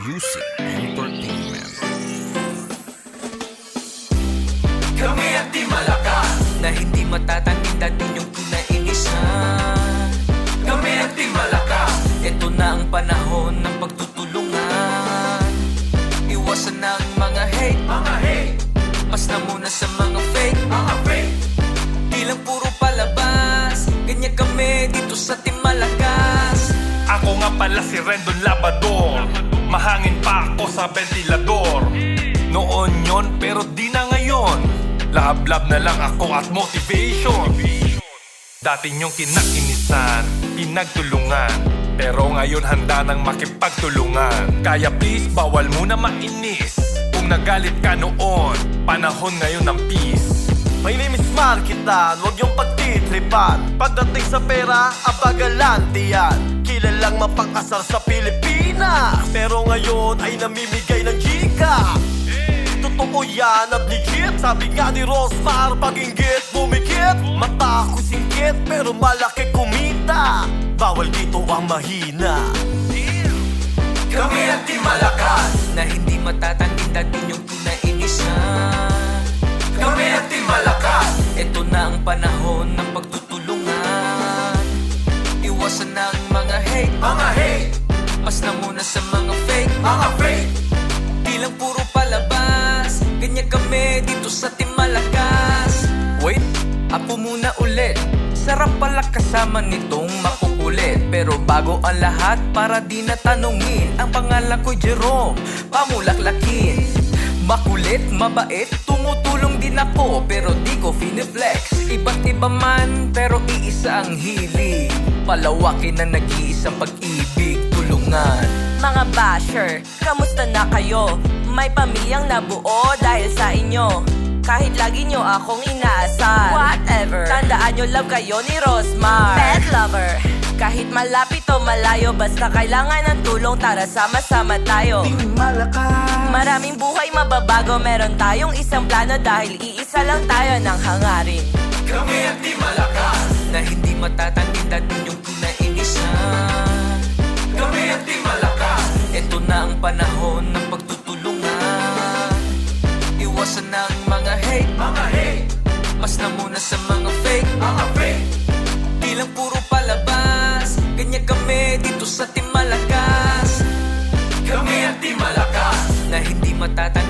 Music Entertainment. Kami ang di malakas na hindi matatangin dati yung kinainisan. Kami ang di malakas, ito na ang panahon ng pagtutulungan. Iwasan na ang mga hate, mas na muna sa mga fake, Di lang puro palabas, ganyan kami dito sa Team Malakas. Ako nga pala si Rendon Labador, mahangin pa ako sa ventilador. Noon yon pero di na ngayon, lab-lab na lang ako at motivation. Dati nyong kinainisan, pinagtulungan, pero ngayon handa nang makipagtulungan. Kaya please, bawal muna mainis. Kung nagalit ka noon, panahon ngayon ng peace. My name is Markitan, huwag yung pagtitripan. Pagdating sa pera, abagalante yan. Kilalang mapang-asar sa Pilipinas, pero ngayon ay namimigay ng chika. Totoo yan at legit, sabi nga ni Rosmar, pag-inggit, bumikit. Mata ko singkit, pero malaki kumita. Bawal dito ang mahina. Kami ang di malakas na hindi matatangin dati yung kinainisan. Kami ang di malakas, ito na ang panahon ng pagtutulungan. Iwasan na ang mga hate, mas na muna sa mga fake, Di lang puro palabas, ganyan kami dito sa Team Malakas. Wait, apo muna ulit. Sarap pala kasama nitong makukulit. Pero bago ang lahat, para di na tanungin, ang pangalan ko Jerome, pamulaklakin. Makulit, mabait, tumutulong din ako, pero di ko finiflex. Iba't iba man, pero iisa ang hilig. Palawakin na nag-iisang pag-ibig, tulungan. Mga basher, kamusta na kayo? May pamilyang nabuo dahil sa inyo. Kahit lagi nyo akong inaasar, whatever, tandaan nyo love kayo ni Rosmar, pet lover. Kahit malapit o malayo, basta kailangan ng tulong, tara sama-sama tayo. Maraming buhay mababago, meron tayong isang plano dahil iisa lang tayo ng hangarin. Kami ang di malakas na hindi matatangin dati yung kinainisan. Kami ang di malakas, ito na ang panahon ng pagtutulungan. Iwasan na ang mga hate, mas na muna sa mga fake, Di lang puro palabas, ganyan kami dito sa Team Malakas. Kami ang di malakas na hindi matatangin